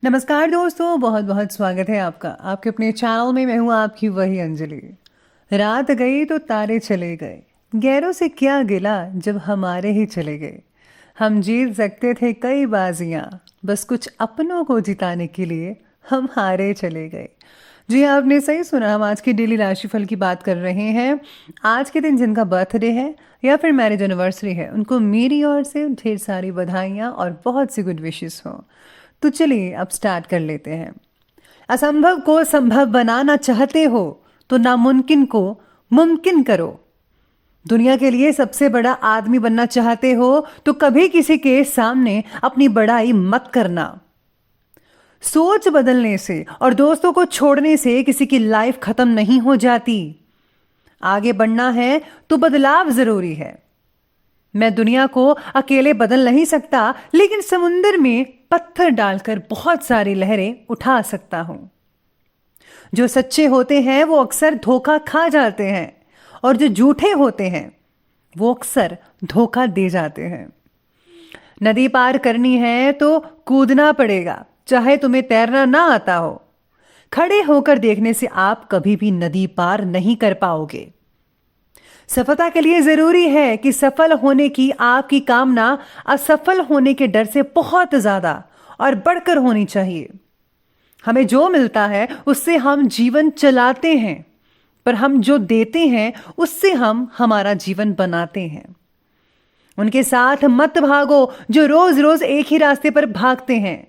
नमस्कार दोस्तों, बहुत बहुत स्वागत है आपका आपके अपने चैनल में। मैं हूँ आपकी वही अंजलि। रात गई तो तारे चले गए, गैरों से क्या गिला जब हमारे ही चले गए। हम जीत सकते थे कई बाजियां, बस कुछ अपनों को जिताने के लिए हम हारे चले गए। जी हाँ, आपने सही सुना। हम आज की डेली राशिफल की बात कर रहे हैं। आज के दिन जिनका बर्थडे है या फिर मैरिज एनिवर्सरी है, उनको मेरी ओर से ढेर सारी बधाइयाँ और बहुत सी गुड विशेस हों। तो चलिए अब स्टार्ट कर लेते हैं। असंभव को संभव बनाना चाहते हो तो नामुमकिन को मुमकिन करो। दुनिया के लिए सबसे बड़ा आदमी बनना चाहते हो तो कभी किसी के सामने अपनी बड़ाई मत करना। सोच बदलने से और दोस्तों को छोड़ने से किसी की लाइफ खत्म नहीं हो जाती। आगे बढ़ना है तो बदलाव जरूरी है। मैं दुनिया को अकेले बदल नहीं सकता, लेकिन समुंदर में पत्थर डालकर बहुत सारी लहरें उठा सकता हूं। जो सच्चे होते हैं वो अक्सर धोखा खा जाते हैं, और जो झूठे होते हैं वो अक्सर धोखा दे जाते हैं। नदी पार करनी है तो कूदना पड़ेगा, चाहे तुम्हें तैरना ना आता हो। खड़े होकर देखने से आप कभी भी नदी पार नहीं कर पाओगे। सफलता के लिए जरूरी है कि सफल होने की आपकी कामना असफल होने के डर से बहुत ज्यादा और बढ़कर होनी चाहिए। हमें जो मिलता है उससे हम जीवन चलाते हैं, पर हम जो देते हैं उससे हम हमारा जीवन बनाते हैं। उनके साथ मत भागो जो रोज रोज एक ही रास्ते पर भागते हैं।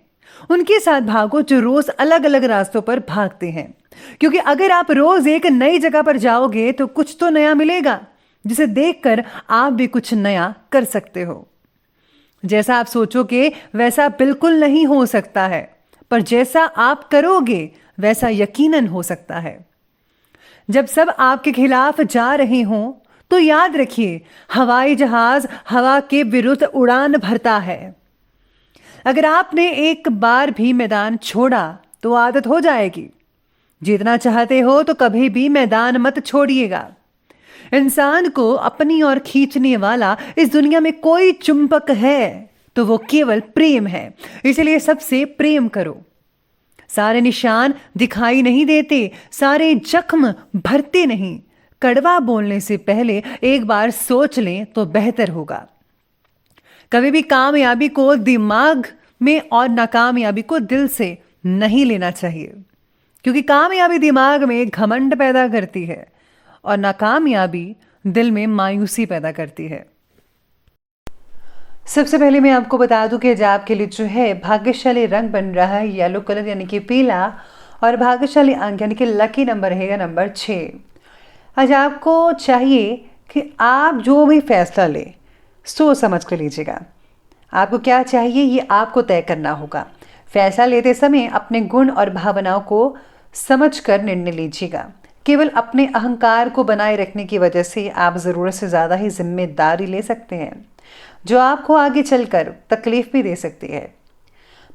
उनके साथ भागो जो रोज अलग अलग रास्तों पर भागते हैं, क्योंकि अगर आप रोज एक नई जगह पर जाओगे तो कुछ तो नया मिलेगा, जिसे देखकर आप भी कुछ नया कर सकते हो। जैसा आप सोचोगे वैसा बिल्कुल नहीं हो सकता है, पर जैसा आप करोगे वैसा यकीनन हो सकता है। जब सब आपके खिलाफ जा रहे हों तो याद रखिए, हवाई जहाज हवा के विरुद्ध उड़ान भरता है। अगर आपने एक बार भी मैदान छोड़ा तो आदत हो जाएगी। जीतना चाहते हो तो कभी भी मैदान मत छोड़िएगा। इंसान को अपनी ओर खींचने वाला इस दुनिया में कोई चुंबक है तो वो केवल प्रेम है, इसलिए सबसे प्रेम करो। सारे निशान दिखाई नहीं देते, सारे जख्म भरते नहीं। कड़वा बोलने से पहले एक बार सोच लें तो बेहतर होगा। कभी भी कामयाबी को दिमाग में और नाकामयाबी को दिल से नहीं लेना चाहिए, क्योंकि कामयाबी दिमाग में घमंड पैदा करती है और नाकामयाबी दिल में मायूसी पैदा करती है। सबसे पहले मैं आपको बता दूं कि आज आपके लिए जो है भाग्यशाली रंग बन रहा है येलो कलर यानी कि पीला, और भाग्यशाली अंक यानी कि लकी नंबर है नंबर 6। आज आपको चाहिए कि आप जो भी फैसला ले सोच समझ कर लीजिएगा। आपको क्या चाहिए ये आपको तय करना होगा। फैसला लेते समय अपने गुण और भावनाओं को समझ कर निर्णय लीजिएगा। केवल अपने अहंकार को बनाए रखने की वजह से आप ज़रूरत से ज़्यादा ही जिम्मेदारी ले सकते हैं, जो आपको आगे चलकर तकलीफ भी दे सकती है।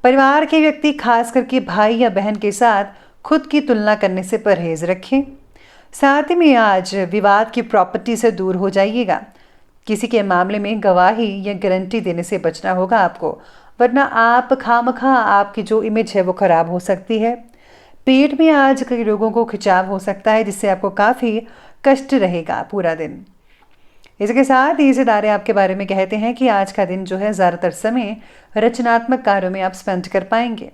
परिवार के व्यक्ति, खास करके भाई या बहन के साथ खुद की तुलना करने से परहेज रखें। साथ में आज विवाद की प्रॉपर्टी से दूर हो जाइएगा। किसी के मामले में गवाही या गारंटी देने से बचना होगा आपको, वरना आप खामखा आपकी जो इमेज है वो खराब हो सकती है। पेट में आज कई लोगों को खिंचाव हो सकता है, जिससे आपको काफ़ी कष्ट रहेगा पूरा दिन। इसके साथ ही सितारे आपके बारे में कहते हैं कि आज का दिन जो है ज़्यादातर समय रचनात्मक कार्यों में आप स्पेंड कर पाएंगे।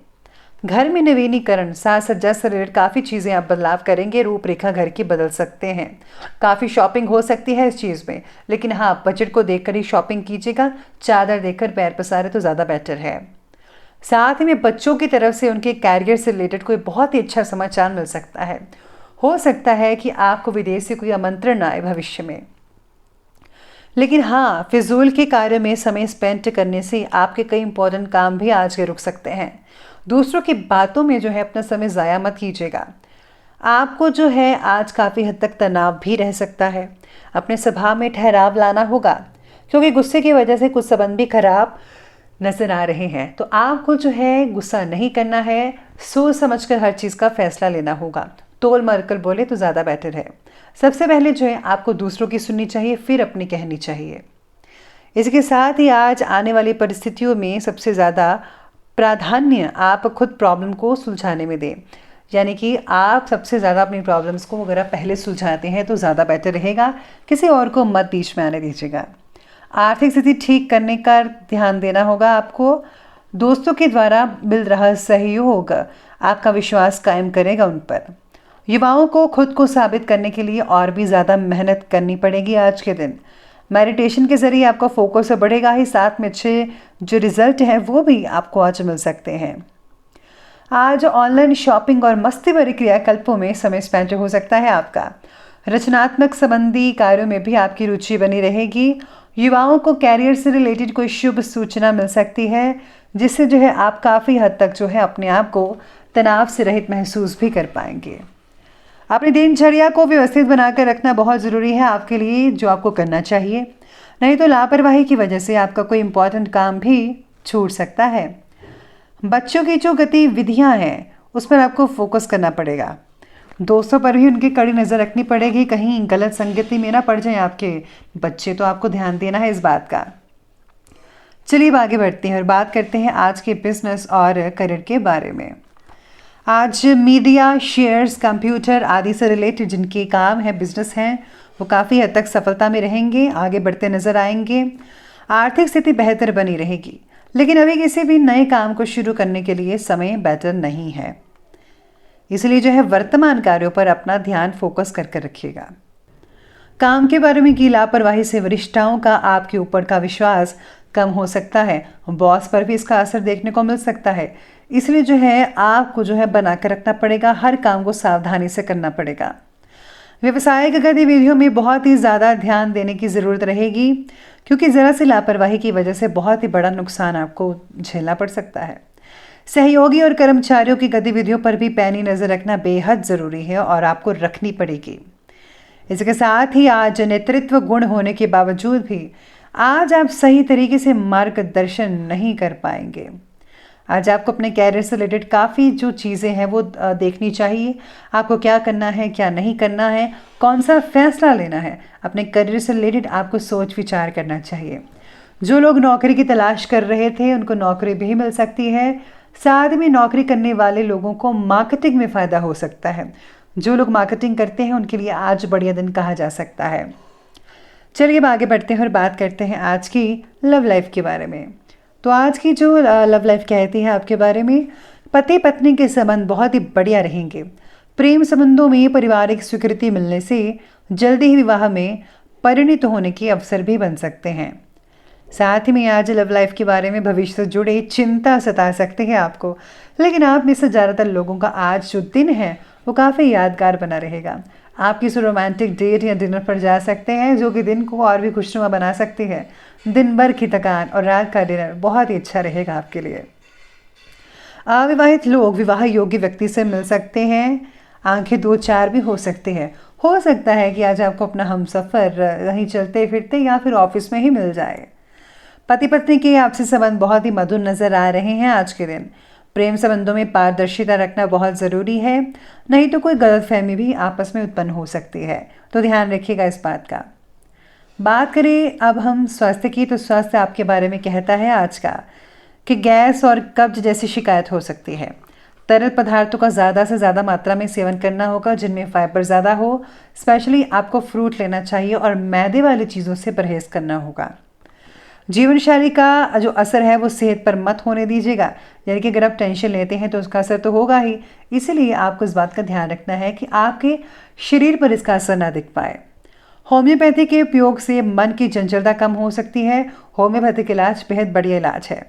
घर में नवीनीकरण, साज सज्जा से रिलेटेड काफ़ी चीज़ें आप बदलाव करेंगे। रूपरेखा घर की बदल सकते हैं। काफ़ी शॉपिंग हो सकती है इस चीज़ में, लेकिन हाँ, बजट को देखकर ही शॉपिंग कीजिएगा। चादर देखकर पैर पसारे तो ज़्यादा बेटर है। साथ में बच्चों की तरफ से उनके कैरियर से रिलेटेड कोई बहुत ही अच्छा समाचार मिल सकता है। हो सकता है कि आपको विदेश से कोई आमंत्रण आए भविष्य में, लेकिन हाँ, फिजूल के कार्य में समय स्पेंड करने से आपके कई इंपॉर्टेंट काम भी आज के रुक सकते हैं। दूसरों की बातों में जो है अपना समय ज़ाया मत कीजिएगा। आपको जो है आज काफ़ी हद तक तनाव भी रह सकता है। अपने स्वभाव में ठहराव लाना होगा, क्योंकि गुस्से की वजह से कुछ संबंध भी खराब नजर आ रहे हैं। तो आपको जो है गुस्सा नहीं करना है, सोच समझकर हर चीज़ का फैसला लेना होगा। तोल मरकर बोले तो ज़्यादा बेटर है। सबसे पहले जो है आपको दूसरों की सुननी चाहिए, फिर अपनी कहनी चाहिए। इसके साथ ही आज आने वाली परिस्थितियों में सबसे ज़्यादा प्राधान्य आप खुद प्रॉब्लम को सुलझाने में दें, यानी कि आप सबसे ज़्यादा अपनी प्रॉब्लम्स को अगर आप पहले सुलझाते हैं तो ज़्यादा बेटर रहेगा। किसी और को मत बीच में आने दीजिएगा। आर्थिक स्थिति ठीक करने का ध्यान देना होगा आपको। दोस्तों के द्वारा मिल रहा सहयोग आपका विश्वास कायम करेगा उन पर। युवाओं को खुद को साबित करने के लिए और भी ज़्यादा मेहनत करनी पड़ेगी आज के दिन। मेडिटेशन के ज़रिए आपका फोकस बढ़ेगा ही, साथ में अच्छे जो रिजल्ट हैं वो भी आपको आज मिल सकते हैं। आज ऑनलाइन शॉपिंग और मस्ती भरी क्रियाकल्पों में समय स्पेंड हो सकता है आपका। रचनात्मक संबंधी कार्यों में भी आपकी रुचि बनी रहेगी। युवाओं को कैरियर से रिलेटेड कोई शुभ सूचना मिल सकती है, जिससे जो है आप काफ़ी हद तक जो है अपने आप को तनाव से रहित महसूस भी कर पाएंगे। अपनी दिनचर्या को व्यवस्थित बनाकर रखना बहुत ज़रूरी है आपके लिए, जो आपको करना चाहिए। नहीं तो लापरवाही की वजह से आपका कोई इम्पोर्टेंट काम भी छूट सकता है। बच्चों की जो गतिविधियां हैं उस पर आपको फोकस करना पड़ेगा। दोस्तों पर भी उनकी कड़ी नज़र रखनी पड़ेगी, कहीं गलत संगति में ना पड़ जाएं आपके बच्चे, तो आपको ध्यान देना है इस बात का। चलिए अब आगे बढ़ते हैं और बात करते हैं आज के बिजनेस और करियर के बारे में। आज मीडिया, शेयर्स, कंप्यूटर आदि से रिलेटेड जिनके काम है, बिजनेस हैं, वो काफ़ी हद तक सफलता में रहेंगे, आगे बढ़ते नजर आएंगे। आर्थिक स्थिति बेहतर बनी रहेगी, लेकिन अभी किसी भी नए काम को शुरू करने के लिए समय बेटर नहीं है, इसलिए जो है वर्तमान कार्यों पर अपना ध्यान फोकस करके रखिएगा। काम के बारे में की लापरवाही से वरिष्ठों का आपके ऊपर का विश्वास कम हो सकता है। बॉस पर भी इसका असर देखने को मिल सकता है, इसलिए जो है आपको जो है बना कर रखना पड़ेगा, हर काम को सावधानी से करना पड़ेगा। व्यवसायिक गतिविधियों में बहुत ही ज़्यादा ध्यान देने की ज़रूरत रहेगी, क्योंकि ज़रा सी लापरवाही की वजह से बहुत ही बड़ा नुकसान आपको झेलना पड़ सकता है। सहयोगी और कर्मचारियों की गतिविधियों पर भी पैनी नज़र रखना बेहद ज़रूरी है और आपको रखनी पड़ेगी। इसके साथ ही आज नेतृत्व गुण होने के बावजूद भी आज आप सही तरीके से मार्गदर्शन नहीं कर पाएंगे। आज आपको अपने कैरियर से रिलेटेड काफ़ी जो चीज़ें हैं वो देखनी चाहिए। आपको क्या करना है, क्या नहीं करना है, कौन सा फैसला लेना है, अपने करियर से रिलेटेड आपको सोच विचार करना चाहिए। जो लोग नौकरी की तलाश कर रहे थे उनको नौकरी भी मिल सकती है। साथ में नौकरी करने वाले लोगों को मार्केटिंग में फ़ायदा हो सकता है। जो लोग मार्केटिंग करते हैं उनके लिए आज बढ़िया दिन कहा जा सकता है। चलिए अब आगे बढ़ते हैं और बात करते हैं आज की लव लाइफ के बारे में। तो आज की जो लव लाइफ कहती है आपके बारे में, पति पत्नी के संबंध बहुत ही बढ़िया रहेंगे। प्रेम संबंधों में पारिवारिक स्वीकृति मिलने से जल्दी ही विवाह में परिणत होने के अवसर भी बन सकते हैं। साथ ही में आज लव लाइफ के बारे में भविष्य से जुड़े चिंता सता सकते हैं आपको, लेकिन आप में से ज़्यादातर लोगों का आज जो दिन है वो काफ़ी यादगार बना रहेगा। आप किसी रोमांटिक डेट या डिनर पर जा सकते हैं, जो कि दिन को और भी खुशनुमा बना सकती है। दिन भर की थकान और रात का डिनर बहुत ही अच्छा रहेगा आपके लिए। अविवाहित लोग विवाह योग्य व्यक्ति से मिल सकते हैं। आंखें दो चार भी हो सकते हैं। हो सकता है कि आज आपको अपना हमसफ़र कहीं चलते फिरते या फिर ऑफिस में ही मिल जाए। पति पत्नी के आपसी संबंध बहुत ही मधुर नजर आ रहे हैं आज के दिन। प्रेम संबंधों में पारदर्शिता रखना बहुत ज़रूरी है, नहीं तो कोई गलतफहमी भी आपस में उत्पन्न हो सकती है, तो ध्यान रखिएगा इस बात का। बात करें अब हम स्वास्थ्य की, तो स्वास्थ्य आपके बारे में कहता है आज का कि गैस और कब्ज जैसी शिकायत हो सकती है। तरल पदार्थों का ज़्यादा से ज़्यादा मात्रा में सेवन करना होगा जिनमें फाइबर ज़्यादा हो। स्पेशली आपको फ्रूट लेना चाहिए और मैदे वाली चीज़ों से परहेज़ करना होगा। जीवन शैली का जो असर है वो सेहत पर मत होने दीजिएगा, यानी कि अगर आप टेंशन लेते हैं तो उसका असर तो होगा ही, इसीलिए आपको इस बात का ध्यान रखना है कि आपके शरीर पर इसका असर ना दिख पाए। होम्योपैथी के उपयोग से मन की चंचलता कम हो सकती है। होम्योपैथिक इलाज बेहद बढ़िया इलाज है।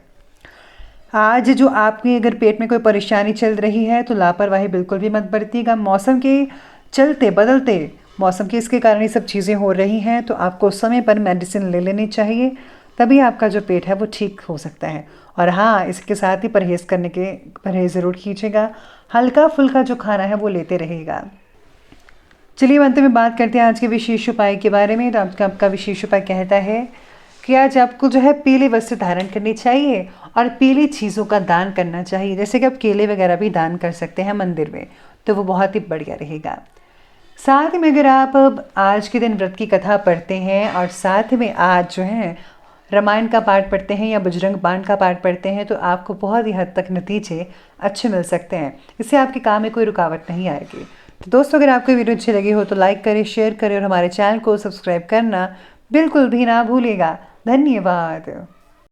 आज जो आपके अगर पेट में कोई परेशानी चल रही है तो लापरवाही बिल्कुल भी मत बरतिएगा। मौसम के चलते बदलते मौसम के इसके कारण ये सब चीज़ें हो रही हैं, तो आपको समय पर मेडिसिन ले लेनी चाहिए, तभी आपका जो पेट है वो ठीक हो सकता है। और हाँ, इसके साथ ही परहेज़ ज़रूर कीजिएगा। हल्का फुल्का जो खाना है वो लेते रहेगा। चलिए अंत में बात करते हैं आज के विशेष उपाय के बारे में। तो आपका विशेष उपाय कहता है कि आज आपको जो है पीले वस्त्र धारण करनी चाहिए और पीली चीज़ों का दान करना चाहिए। जैसे कि आप केले वगैरह भी दान कर सकते हैं मंदिर में, तो वो बहुत ही बढ़िया रहेगा। साथ में अगर आप आज के दिन व्रत की कथा पढ़ते हैं और साथ में आज जो है रामायण का पाठ पढ़ते हैं या बजरंग बाण का पाठ पढ़ते हैं तो आपको बहुत ही हद तक नतीजे अच्छे मिल सकते हैं। इससे आपके काम में कोई रुकावट नहीं आएगी। तो दोस्तों, अगर आपको वीडियो अच्छी लगी हो तो लाइक करें, शेयर करें और हमारे चैनल को सब्सक्राइब करना बिल्कुल भी ना भूलिएगा। धन्यवाद।